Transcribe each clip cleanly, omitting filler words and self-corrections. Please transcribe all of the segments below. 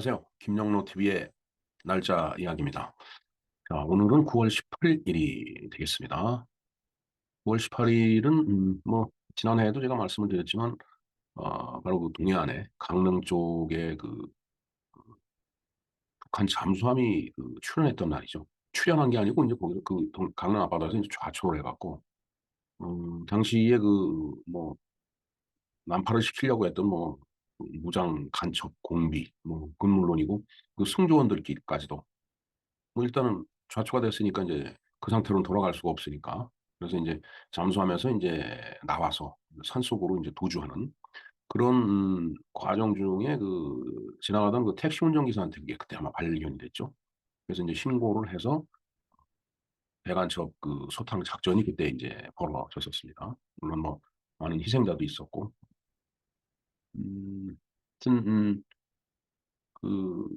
안녕하세요. 김영로 TV의 날짜 이야기입니다. 자, 오늘은 9월 18일이 되겠습니다. 9월 18일은 지난해에도 제가 말씀을 드렸지만 바로 그 동해안에 강릉 쪽에 그 북한 잠수함이 출현했던 날이죠. 출현한 게 아니고 이제 거기서 강릉 앞바다에서 이제 좌초를 해갖고 당시에 난파를 시키려고 했던 무장 간첩 공비 그건 물론이고 그 승조원들끼리까지도 일단은 좌초가 됐으니까 이제 그 상태로는 돌아갈 수가 없으니까. 그래서 이제 잠수함에서 이제 나와서 산속으로 이제 도주하는 그런 과정 중에 지나가던 그 택시 운전기사한테 그게 그때 아마 발견이 됐죠. 그래서 이제 신고를 해서 대간첩 소탕 작전이 그때 이제 벌어졌었습니다. 물론 많은 희생자도 있었고. 하여튼 그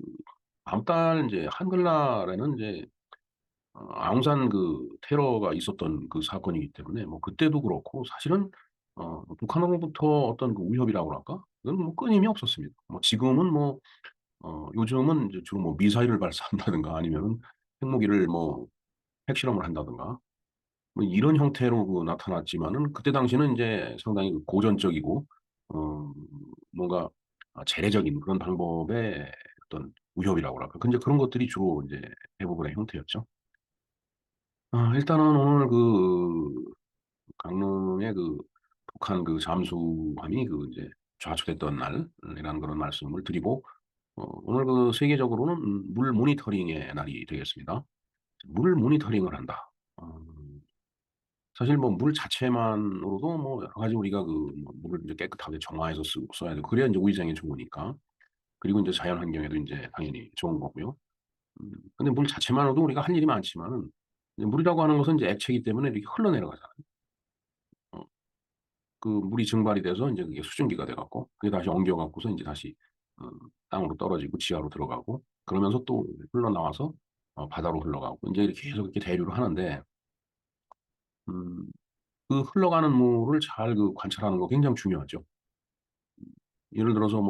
다음 달 이제 한글날에는 이제 아웅산 테러가 있었던 그 사건이기 때문에 그때도 그렇고 사실은 북한으로부터 어떤 위협이라고 할까? 그건 끊임이 없었습니다. 지금은 요즘은 이제 주로 미사일을 발사한다든가 아니면은 핵무기를 핵실험을 한다든가 이런 형태로 나타났지만은 그때 당시는 이제 상당히 고전적이고 어 뭔가 재래적인 그런 방법의 어떤 위협이라고 할까? 근데 그런 것들이 주로 이제 대부분의 형태였죠. 일단은 오늘 강릉의 북한 잠수함이 이제 좌초됐던 날이라는 그런 말씀을 드리고, 오늘 세계적으로는 물 모니터링의 날이 되겠습니다. 물 모니터링을 한다. 사실 물 자체만으로도 여러 가지 우리가 물을 이제 깨끗하게 정화해서 써야 되고, 그래야 이제 우리 생에 좋으니까. 그리고 이제 자연 환경에도 이제 당연히 좋은 거고요. 근데 물 자체만으로도 우리가 할 일이 많지만은, 이제 물이라고 하는 것은 이제 액체이기 때문에 이렇게 흘러내려가잖아요. 어, 물이 증발이 돼서 이제 그게 수증기가 돼 갖고 그게 다시 엉겨 갖고서 이제 다시 어 땅으로 떨어지고 지하로 들어가고 그러면서 또 흘러나와서 바다로 흘러가고 인제 이렇게 계속 이렇게 대류를 하는데, 음 그 흘러가는 물을 잘 관찰하는 거 굉장히 중요하죠. 예를 들어서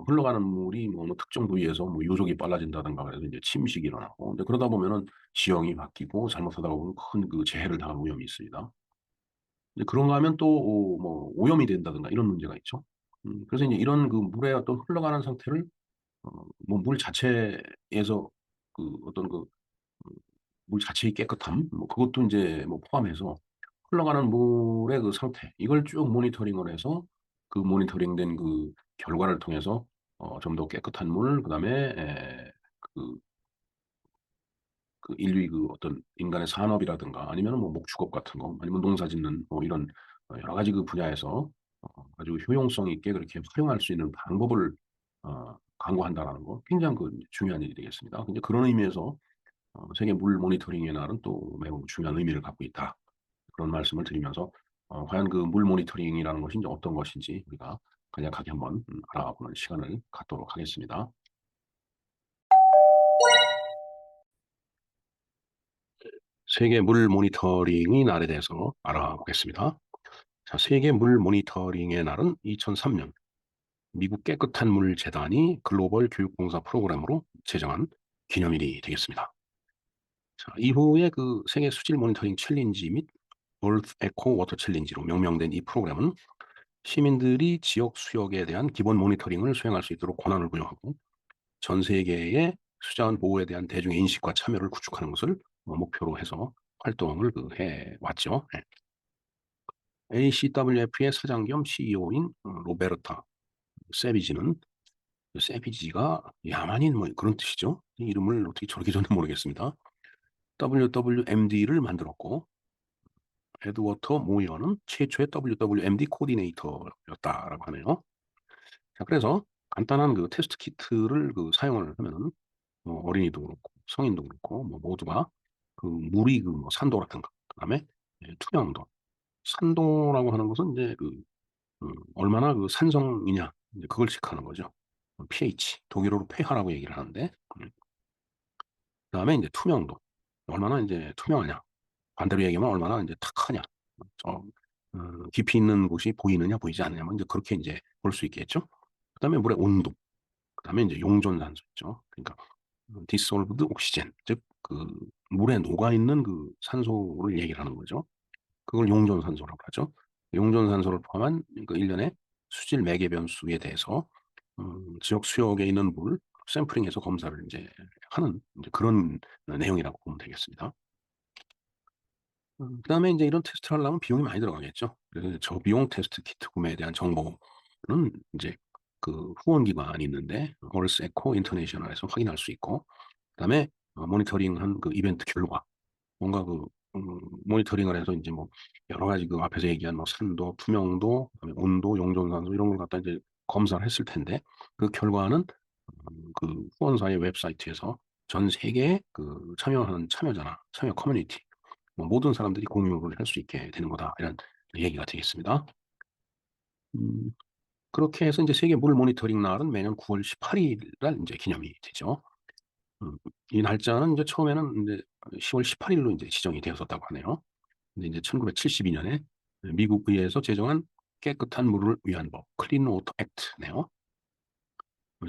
흘러가는 물이 어느 특정 부위에서 요족이 빨라진다든가 그래서 이제 침식이 일어나고 이제 그러다 보면은 지형이 바뀌고 잘못하다 보면 큰 재해를 당할 위험이 있습니다. 이제 그런가 하면 또 오염이 된다든가 이런 문제가 있죠. 그래서 이제 이런 물의 어떤 흘러가는 상태를 물 자체에서 어떤 물 자체의 깨끗함 그것도 인제 포함해서 흘러가는 물의 상태 이걸 쭉 모니터링을 해서 모니터링된 결과를 통해서 좀 더 깨끗한 물 그다음에 그 인류의 어떤 인간의 산업이라든가 아니면은 목축업 같은 거 아니면 농사 짓는 이런 여러 가지 분야에서 아주 효용성 있게 그렇게 활용할 수 있는 방법을 강구한다라는 거 굉장히 중요한 일이 되겠습니다. 근데 그런 의미에서 세계 물 모니터링의 날은 또 매우 중요한 의미를 갖고 있다. 그런 말씀을 드리면서 과연 물 모니터링이라는 것이 인제 어떤 것인지 우리가 간략하게 한번 알아보는 시간을 갖도록 하겠습니다. 세계 물 모니터링의 날에 대해서 알아보겠습니다. 자, 세계 물 모니터링의 날은 2003년 미국 깨끗한 물 재단이 글로벌 교육봉사 프로그램으로 제정한 기념일이 되겠습니다. 자, 이후에 세계 수질 모니터링 챌린지 및 월드 에코 워터 챌린지로 명명된 이 프로그램은 시민들이 지역 수역에 대한 기본 모니터링을 수행할 수 있도록 권한을 부여하고 전 세계의 수자원 보호에 대한 대중의 인식과 참여를 구축하는 것을 목표로 해서 활동을 해왔죠. 네. ACWF의 사장 겸 CEO인 로베르타 세비지는 세비지가 야만인 그런 뜻이죠. 이 이름을 어떻게 저렇게 저는 모르겠습니다. WWMD를 만들었고 에드워터 모이어는 최초의 WWMD 코디네이터였다라고 하네요. 자, 그래서 간단한 테스트 키트를 사용을 하면은 어린이도 그렇고 성인도 그렇고 모두가 물이 산도라든가 그다음에 투명도. 산도라고 하는 것은 이제 얼마나 산성이냐 이제 그걸 체크하는 거죠. pH 독일어로 폐하라고 얘기를 하는데 그다음에 이제 투명도 얼마나 이제 투명하냐. 반대로 얘기하면 얼마나 이제 탁하냐. 저 깊이 있는 곳이 보이느냐 보이지 않느냐 이제 그렇게 이제 볼 수 있겠죠. 그다음에 물의 온도. 그다음에 인제 용존산소 있죠. 그러니까 dissolved oxygen, 즉 물에 녹아 있는 산소를 얘기를 하는 거죠. 그걸 용존산소라고 하죠. 용존산소를 포함한 1 년에 수질 매개 변수에 대해서 지역 수역에 있는 물을 샘플링해서 검사를 인제 하는 인제 그런 내용이라고 보면 되겠습니다. 그다음에 인제 이런 테스트를 하려면 비용이 많이 들어가겠죠. 그래서 이제 저비용 테스트 키트 구매에 대한 정보는 인제 후원 기관이 있는데 얼스 에코 인터내셔널에서 확인할 수 있고, 그다음에 모니터링한 이벤트 결과, 뭔가 모니터링을 해서 인제 뭐 여러 가지 앞에서 얘기한 뭐 산도, 투명도, 그다음에 온도, 용존산소 이런 걸 갖다 이제 검사를 했을 텐데, 그 결과는 후원사의 웹사이트에서 전 세계의 참여하는 참여자나 참여 커뮤니티, 뭐 모든 사람들이 공유를 할 수 있게 되는 거다, 이런 얘기가 되겠습니다. 음 그렇게 해서 인제 세계 물 모니터링 날은 매년 9월 18일 날 인제 기념이 되죠. 음 이 날짜는 인제 처음에는 인제 10월 18 일로 인제 지정이 되었었다고 하네요. 근데 인제 1972 년에 미국 의회에서 제정한 깨끗한 물을 위한 법, 클린 워터 액트네요.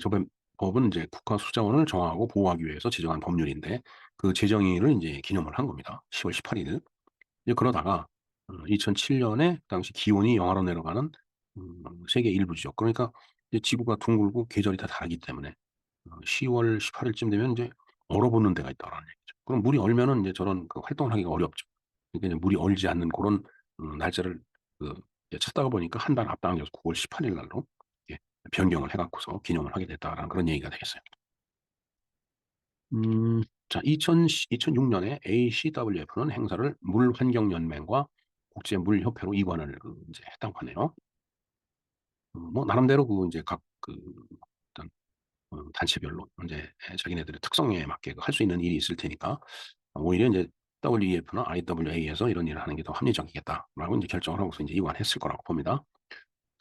저번 법은 인제 국가 수자원을 정하고 보호하기 위해서 제정한 법률인데, 그 제정일을 인제 기념을 한 겁니다, 10월 18일. 이제 그러다가 2007 년에 당시 기온이 영하로 내려가는 세계 일부 지역, 그러니까 이제 지구가 둥글고 계절이 다 다르기 때문에 10월 18 일쯤 되면 인제 얼어붙는 데가 있다라는 얘기죠. 그럼 물이 얼면은 인제 저런 활동을 하기가 어렵죠. 그러니까 이제 물이 얼지 않는 고런 날짜를 그 이제 찾다가 보니까 한 달 앞당겨서 9월 18일 날로 이렇게 변경을 해 갖고서 기념을 하게 됐다라는 그런 얘기가 되겠어요. 음 자, 2006 년에 ACWF는 행사를 물환경연맹과 국제물협회로 이관을 인제 했다고 하네요. 뭐 나름대로 인제 각 어떤 단체별로 인제 자기네들의 특성에 맞게 할 수 있는 일이 있을 테니까 오히려 인제 WEF나 IWA에서 '이런 일을 하는 게 더 합리적이겠다.'라고 인제 결정을 하고서 인제 이관했을 거라고 봅니다.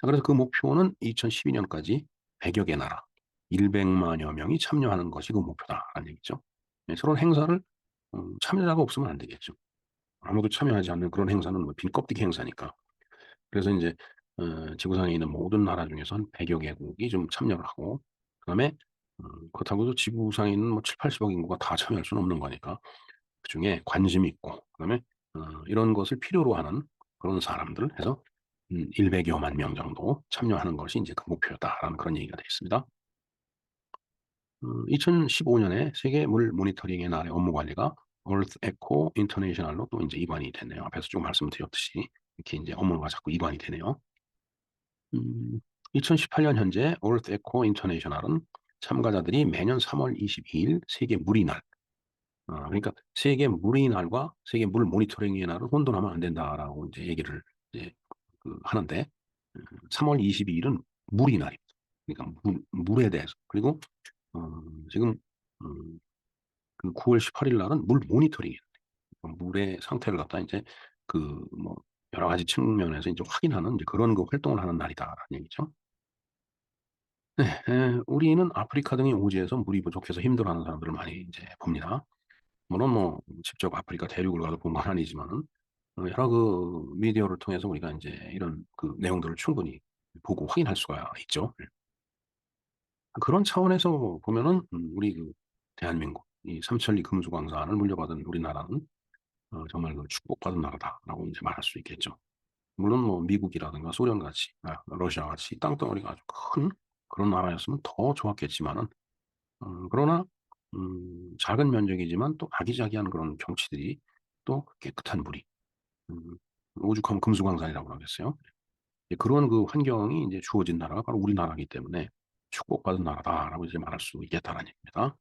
자, 그래서 그 목표는 2012 년까지 100여 개 나라 100 만여 명이 참여하는 것이 그 목표다라는 얘기죠. 네, 저런 행사를 참여자가 없으면 안 되겠죠. 아무도 참여하지 않는 그런 행사는 뭐 빈 껍데기 행사니까. 그래서 인제 지구상에 있는 모든 나라 중에서 한 100여 개국이 좀 참여를 하고, 그다음에 그렇다고 해서 지구상에 있는 뭐 7-80억 인구가 다 참여할 수는 없는 거니까 그중에 관심이 있고, 그다음에 이런 것을 필요로 하는 그런 사람들 해서 100 여만 명 정도 참여하는 것이 인제 그 목표다라는 그런 얘기가 되겠습니다. 2015 년에 세계 물 모니터링의 날의 업무 관리가 Earth Echo International로 또 인제 이관이 됐네요. 앞에서 좀 말씀드렸듯이 이렇게 인제 업무가 자꾸 이관이 되네요. 음 2018년 현재 Earth Echo International은 참가자들이 매년 3월 22일 세계 물의 날, 그러니까 세계 물의 날과 세계 물 모니터링의 날을 혼돈하면 안 된다라고 인제 얘기를 이제 하는데, 3월 22 일은 물의 날입니다. 그러니까 물에 대해서. 그리고 지금 음 9월 18일 날은 물 모니터링이에요. 물의 상태를 갖다 인제 뭐 여러 가지 측면에서 인제 확인하는 인제 그런 활동을 하는 날이다라는 얘기죠. 네. 우리는 아프리카 등의 오지에서 물이 부족해서 힘들어하는 사람들을 많이 인제 봅니다. 물론 뭐 직접 아프리카 대륙을 가서 본 건 아니지만은 여러 미디어를 통해서 우리가 인제 이런 내용들을 충분히 보고 확인할 수가 있죠. 그런 차원에서 보면은 우리 대한민국 이 삼천리 금수강산을 물려받은 우리나라는 정말 '축복받은 나라다.'라고 인제 말할 수 있겠죠. 물론 뭐 미국이라든가 소련같이 러시아같이 땅덩어리가 아주 큰 그런 나라였으면 더 좋았겠지만은, 그러나 작은 면적이지만 또 아기자기한 그런 경치들이, 또 깨끗한 물이, 음 오죽하면 금수강산이라고 그러겠어요. 예, 그런 환경이 인제 주어진 나라가 바로 우리나라이기 때문에 '축복받은 나라다.'라고 이제 말할 수 있겠다는 얘기입니다.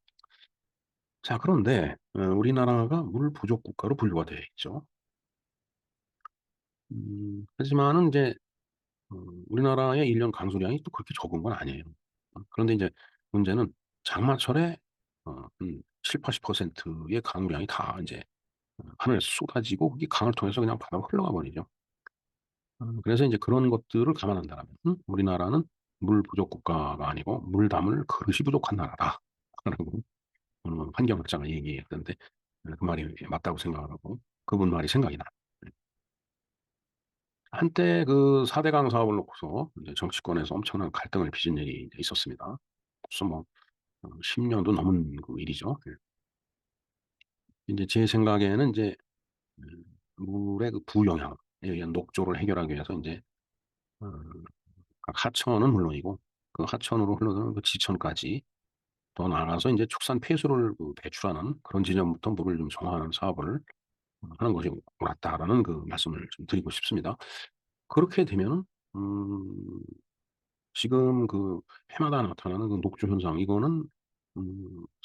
자, 그런데 우리나라가 물 부족 국가로 분류가 되어 있죠. 하지만은 인제 우리나라의 1년 강수량이 또 그렇게 적은 건 아니에요. 그런데 인제 문제는 장마철에 한 70-80%의 강우량이 다 인제 하늘에서 쏟아지고 그게 강을 통해서 그냥 바다로 흘러가 버리죠. 그래서 인제 그런 것들을 감안한다라면 우리나라는 물 부족 국가가 아니고 '물 담을 그릇이 부족한 나라다.'라고 환경학자가 얘기했던데, 그 말이 맞다고 생각을 하고 그분 말이 생각이 나요. 한때 4 대강 사업을 놓고서 이제 정치권에서 엄청난 갈등을 빚은 일이 이제 있었습니다. 벌써 뭐 10년도 넘은 그 일이죠. 예. 인제 제 생각에는 인제 음 물의 그 부영향에 의한 녹조를 해결하기 위해서 인제 어 각 하천은 물론이고 그 하천으로 흘러드는 그 지천까지 더 나아가서 인제 축산 폐수를 그 배출하는 그런 지점부터 물을 좀 정화하는 사업을 하는 것이 옳았다라는 그 말씀을 좀 드리고 싶습니다. 그렇게 되면은 음 지금 그 해마다 나타나는 그 녹조 현상 이거는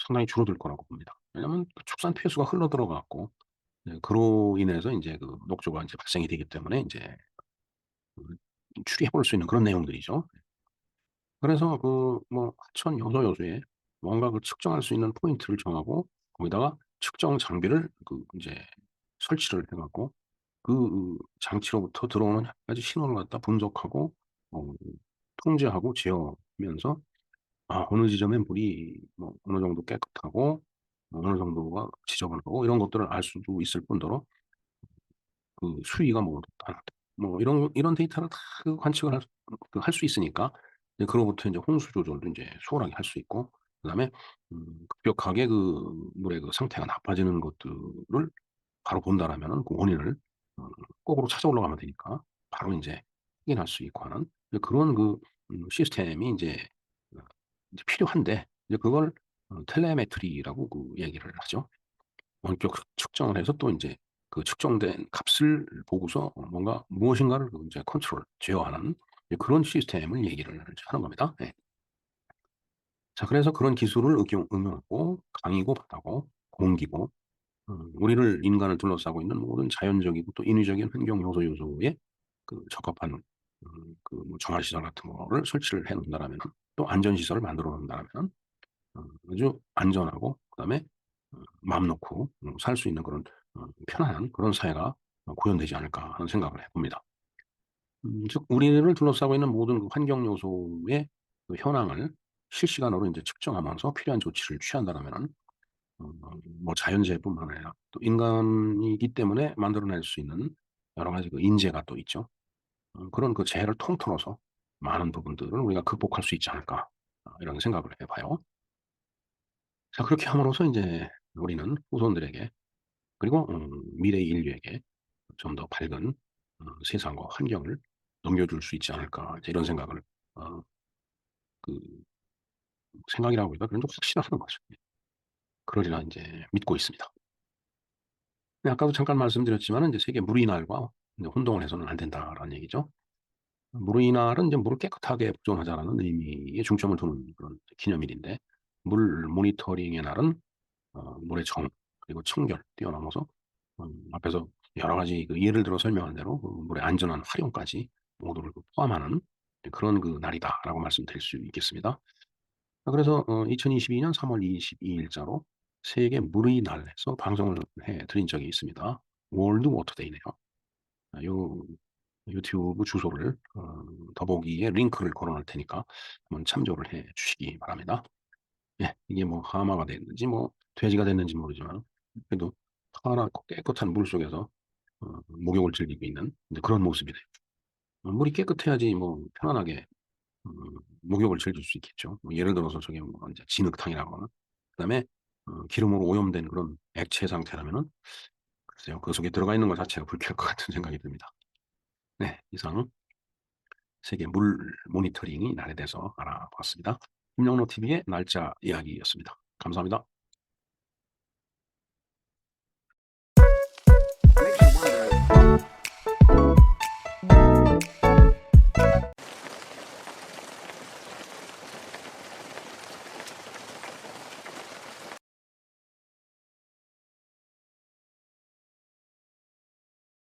상당히 줄어들 거라고 봅니다. 왜냐하면 그 축산 폐수가 흘러들어가 갖고 네 그로 인해서 인제 그 녹조가 인제 발생이 되기 때문에 인제 그 추리해 볼 수 있는 그런 내용들이죠. 그래서 그 뭐 하천 요소 요소에 뭔가 그 측정할 수 있는 포인트를 정하고 거기다가 측정 장비를 그 인제 설치를 해 갖고 그 장치로부터 들어오는 여러 가지 신호를 갖다 분석하고 어 통제하고 제어하면서 어느 지점의 물이 뭐 어느 정도 깨끗하고 어느 정도가 지저분하고 이런 것들을 알 수도 있을 뿐더러 그 수위가 뭐 높다 뭐 이런 데이터를 다 그 관측을 할 수 있으니까 이제 그로부터 인제 홍수 조절도 인제 수월하게 할 수 있고 그다음에 급격하게 그 물의 그 상태가 나빠지는 것들을 바로 본다라면은 그 원인을 거꾸로 찾아 올라가면 되니까 바로 인제 확인할 수 있고 하는 이제 그런 그 시스템이 인제 어 이제 필요한데 이제 그걸 텔레메트리라고 그 얘기를 하죠. 원격 측정을 해서 또 인제 그 측정된 값을 보고서 뭔가 무엇인가를 그 인제 컨트롤 제어하는 이제 그런 시스템을 얘기를 이제 하는 겁니다. 예. 자 그래서 그런 기술을 응용하고 강이고 바다고 공기고 우리를 인간을 둘러싸고 있는 모든 자연적이고 또 인위적인 환경 요소에 그 적합한 그 뭐 정화 시설 같은 거를 설치를 해 놓는다라면은 또 안전 시설을 만들어 놓는다라면은 아주 안전하고 그다음에 마음 놓고 살 수 있는 그런 편안한 그런 사회가 구현되지 않을까 하는 생각을 해 봅니다. 즉 우리를 둘러싸고 있는 모든 그 환경 요소의 그 현황을 실시간으로 인제 측정하면서 필요한 조치를 취한다라면은 어 뭐 자연재해뿐만 아니라 또 인간이기 때문에 만들어낼 수 있는 여러 가지 그 인재가 또 있죠. 그런 그 재해를 통틀어서 많은 부분들을 우리가 극복할 수 있지 않을까 이런 생각을 해 봐요. 자 그렇게 함으로써 인제 우리는 후손들에게 그리고 미래 인류에게 좀 더 밝은 세상과 환경을 넘겨줄 수 있지 않을까 이제 이런 생각을 어 그 생각이라기보다 그냥 좀 확신하는 거죠. 그러리라 인제 믿고 있습니다. 네 아까도 잠깐 말씀드렸지만은 이제 세계 물이날과 인제 혼동을 해서는 안 된다라는 얘기죠. 물이날은 이제 '물을 깨끗하게 보존하자.'라는 의미에 중점을 두는 그런 기념일인데 물 모니터링의 날은 물의 정 그리고 청결 뛰어넘어서 앞에서 여러 가지 그 예를 들어 설명한 대로 그 물의 안전한 활용까지 모두를 그 포함하는 그런 그 날이다라고 말씀드릴 수 있겠습니다. 그래서 2022년 3월 22 일자로 세계 물의 날에서 방송을 해 드린 적이 있습니다. 월드 워터 데이네요. 요 유튜브 주소를 더보기에 링크를 걸어 놓을 테니까 한번 참조를 해 주시기 바랍니다. 예. 이게 뭐 하마가 됐는지 뭐 돼지가 됐는지 모르지만 그래도 파랗고 깨끗한 물속에서 목욕을 즐기고 있는 이제 그런 모습이네요. 물이 깨끗해야지 뭐 편안하게 음 목욕을 즐길 수 있겠죠. 뭐 예를 들어서 저게 뭐 인제 진흙탕이라거나 그다음에 기름으로 오염된 그런 액체 상태라면은 글쎄요. 그 속에 들어가 있는 것 자체가 불쾌할 것 같은 생각이 듭니다. 네. 이상 세계 물 모니터링이 날에 대해서 알아봤습니다. 김영로 TV의 날짜 이야기였습니다. 감사합니다.